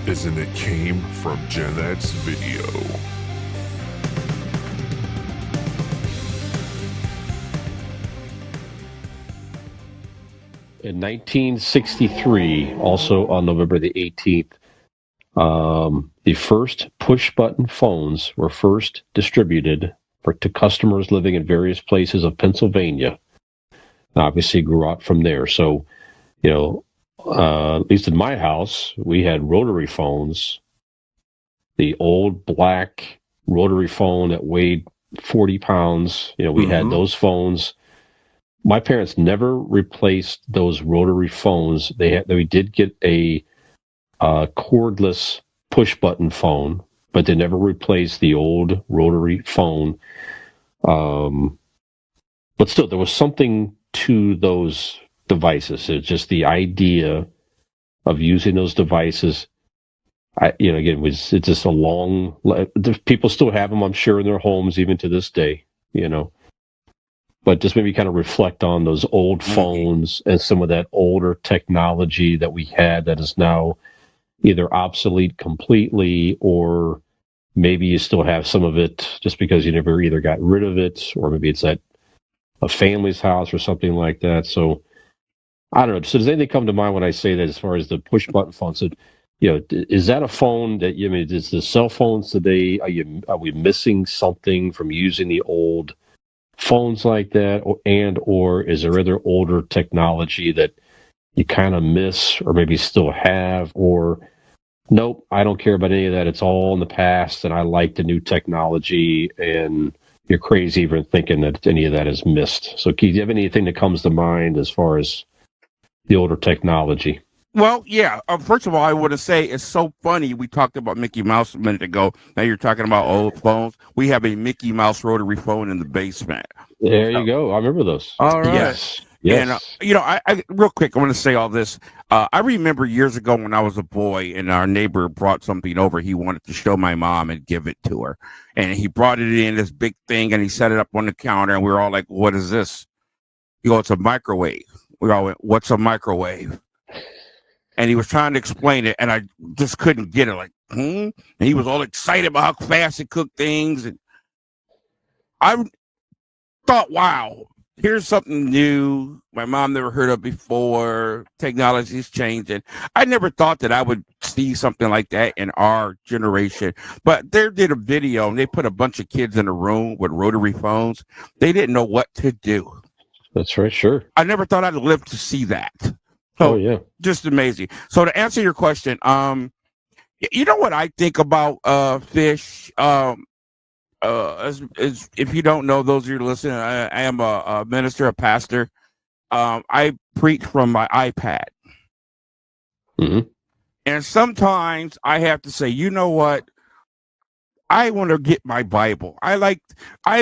is an It Came From GenX video. In 1963, also on November the 18th, the first push-button phones were first distributed to customers living in various places of Pennsylvania. Obviously, grew out from there. So, at least in my house, we had rotary phones. The old black rotary phone that weighed 40 pounds. We had those phones. My parents never replaced those rotary phones. We did get a cordless push-button phone, but they never replaced the old rotary phone. But still, there was something to those devices. It's just the idea of using those devices. It's just a long. People still have them, I'm sure, in their homes even to this day. But just maybe kind of reflect on those old phones and some of that older technology that we had that is now either obsolete completely, or maybe you still have some of it just because you never either got rid of it, or maybe it's at a family's house or something like that. So I don't know. So does anything come to mind when I say that as far as the push button phone? So, is that a phone that is the cell phones today? Are we missing something from using the old phones like that, or is there other older technology that you kind of miss or maybe still have, or nope, I don't care about any of that, it's all in the past and I like the new technology, and you're crazy even thinking that any of that is missed? So Keith, do you have anything that comes to mind as far as the older technology? Well, yeah. First of all, I want to say it's so funny. We talked about Mickey Mouse a minute ago. Now you're talking about old phones. We have a Mickey Mouse rotary phone in the basement. There you go. I remember those. All right. Yes. And, I real quick, I want to say all this. I remember years ago when I was a boy and our neighbor brought something over. He wanted to show my mom and give it to her. And he brought it in this big thing and he set it up on the counter. And we were all like, what is this? He goes, it's a microwave. We all went, what's a microwave? And he was trying to explain it, and I just couldn't get it. And he was all excited about how fast it cooked things. And I thought, wow, here's something new my mom never heard of before. Technology's changing. I never thought that I would see something like that in our generation. But they did a video, and they put a bunch of kids in a room with rotary phones. They didn't know what to do. That's right, sure. I never thought I'd live to see that. So, yeah, just amazing. So to answer your question, you know what I think about fish? As if you don't know, those of you listening, I am a minister, a pastor. I preach from my iPad, and sometimes I have to say, you know what? I want to get my Bible. I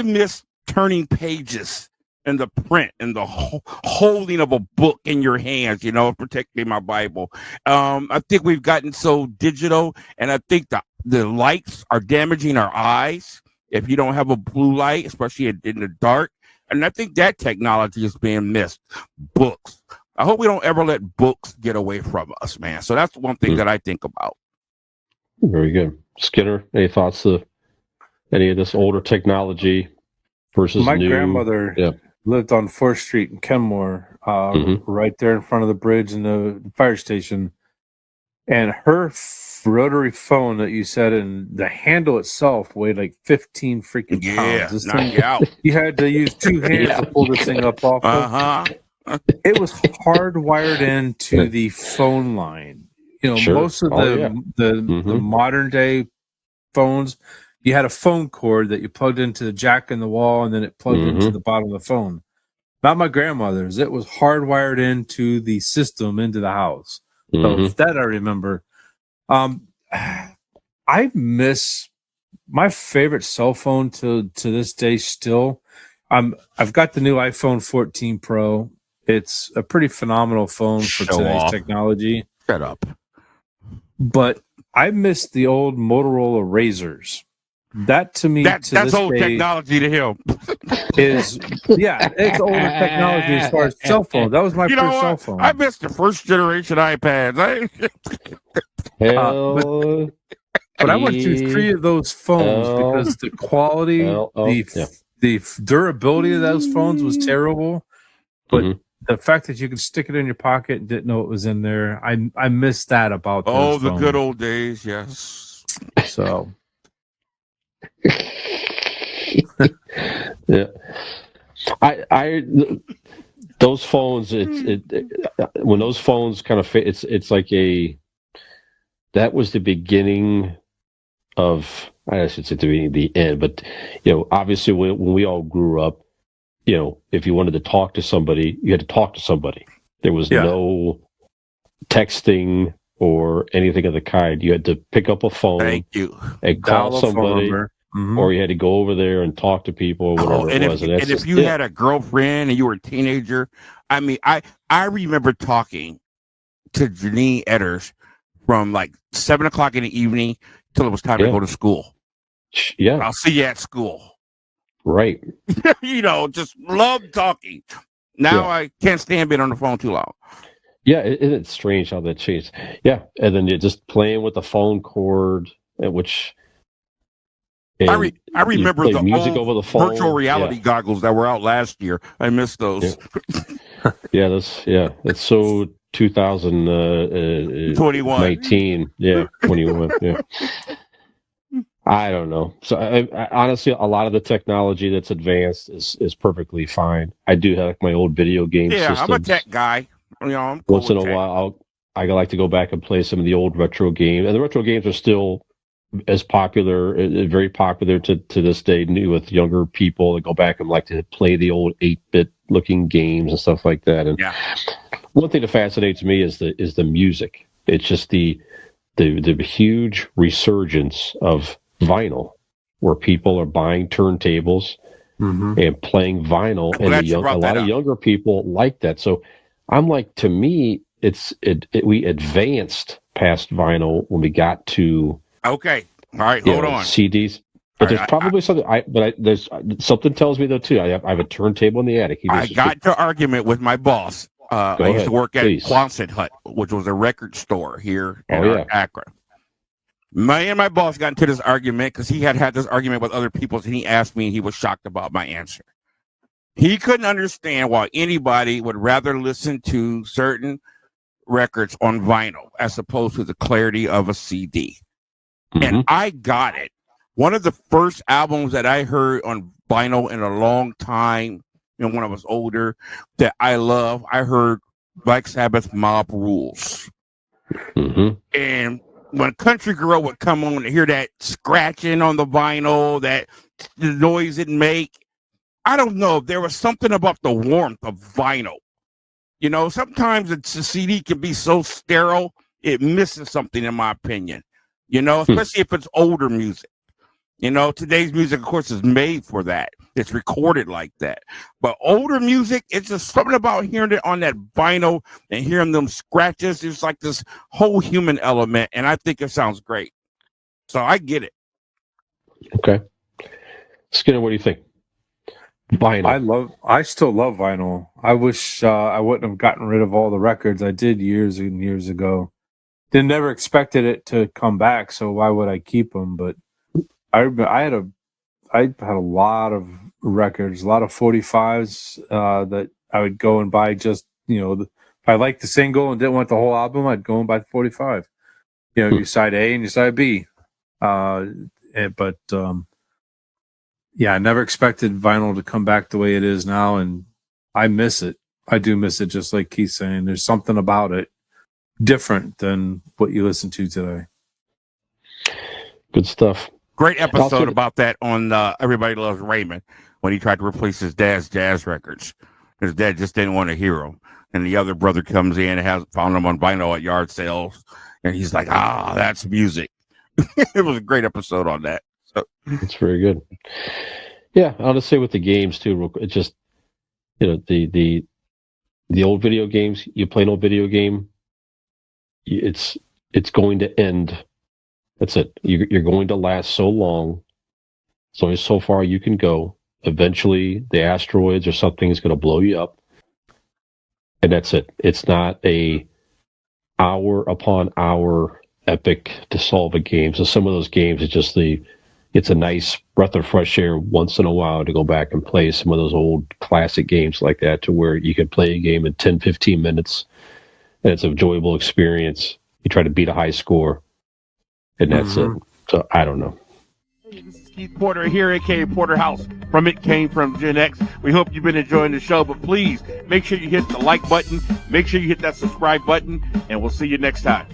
miss turning pages and the print and the holding of a book in your hands, protecting my Bible. I think we've gotten so digital, and I think the lights are damaging our eyes if you don't have a blue light, especially in the dark. And I think that technology is being missed. Books. I hope we don't ever let books get away from us, man. So that's one thing that I think about. Very good. Skinner, any thoughts of any of this older technology versus my new? grandmother lived on 4th Street in Kenmore, right there in front of the bridge and the fire station. And her rotary phone that you said, and the handle itself weighed like 15 freaking pounds. This thing, you had to use two hands to pull this thing up off of. It was hardwired into the phone line. Most of the modern day phones, you had a phone cord that you plugged into the jack in the wall, and then it plugged into the bottom of the phone. Not my grandmother's. It was hardwired into the system, into the house. So that I remember. I miss my favorite cell phone to this day still. I've got the new iPhone 14 Pro. It's a pretty phenomenal phone for today's technology. Shut up. But I miss the old Motorola Razors. That to me, that's old technology to him. is it's older technology as far as cell phone. That was my You first know cell what? phone. I missed the first generation iPads. Hell, But I went through 3 of those phones because the quality, the durability of those phones was terrible. But the fact that you could stick it in your pocket and didn't know it was in there, I missed that about those the phones. good old days, yes. So yeah, I those phones. When those phones kind of it's like that was the beginning of, I should say the end, but obviously when we all grew up, if you wanted to talk to somebody, you had to talk to somebody. There was no texting or anything of the kind. You had to pick up a phone. Thank you. And call somebody, or you had to go over there and talk to people or whatever it was. And if you had a girlfriend and you were a teenager, I mean, I remember talking to Janine Edders from like 7 o'clock in the evening till it was time to go to school. Yeah, I'll see you at school. Right. Just love talking. Now I can't stand being on the phone too long. Yeah, it's strange how that changed. Yeah, and then you're just playing with the phone cord, which I remember the music over the phone. Virtual reality goggles that were out last year. I missed those. Yeah, that's so 2021. 19. Yeah, 21. Yeah. I don't know. So I honestly, a lot of the technology that's advanced is perfectly fine. I do have my old video game systems. I'm a tech guy. I'm cool once in a while, I like to go back and play some of the old retro games, and the retro games are still as popular, very popular to this day, with younger people that go back and like to play the old 8-bit looking games and stuff like that. And one thing that fascinates me is the music. It's just the huge resurgence of vinyl, where people are buying turntables and playing vinyl, and a lot of younger people like that. So I'm like, to me, we advanced past vinyl when we got to okay. All right, hold on. CDs. But there's probably something. There's something tells me though too. I have a turntable in the attic. I got into argument with my boss. I used to work at Quonset Hut, which was a record store here in Akron. Me and my boss got into this argument because he had this argument with other people, and he asked me, and he was shocked about my answer. He couldn't understand why anybody would rather listen to certain records on vinyl as opposed to the clarity of a CD. And I got it. One of the first albums that I heard on vinyl in a long time, when I was older, that I love, I heard Black Sabbath Mob Rules. And when Country Girl would come on to hear that scratching on the vinyl, that the noise it make, I don't know. There was something about the warmth of vinyl. Sometimes the CD can be so sterile, it misses something, in my opinion. Especially if it's older music. Today's music, of course, is made for that. It's recorded like that. But older music, it's just something about hearing it on that vinyl and hearing them scratches. It's like this whole human element, and I think it sounds great. So I get it. Okay. Skinner, what do you think? Vinyl. I still love vinyl. I wish I wouldn't have gotten rid of all the records I did years and years ago. Never expected it to come back, so why would I keep them? But I had a lot of records, a lot of 45s that I would go and buy. Just if I liked the single and didn't want the whole album, I'd go and buy the 45. Your side A and your side B. I never expected vinyl to come back the way it is now, and I miss it. I do miss it, just like Keith's saying. There's something about it different than what you listen to today. Good stuff. Great episode about that on Everybody Loves Raymond, when he tried to replace his dad's jazz records. His dad just didn't want to hear them. And the other brother comes in and found them on vinyl at yard sales. And he's like, that's music. It was a great episode on that. So. It's very good. Yeah, I'll just say with the games too, it's just, the old video games, you play an old video game, it's going to end. That's it. You're going to last so long. There's only so far you can go. eventually the asteroids or something is going to blow you up, and that's it. It's not a hour upon hour epic to solve a game. So some of those games, it's a nice breath of fresh air once in a while to go back and play some of those old classic games like that, to where you can play a game in 10, 15 minutes and it's an enjoyable experience. You try to beat a high score, and that's it. So I don't know. Hey, this is Keith Porter here, aka Porterhouse from It Came From Gen X. We hope you've been enjoying the show, but please make sure you hit the like button, make sure you hit that subscribe button, and we'll see you next time.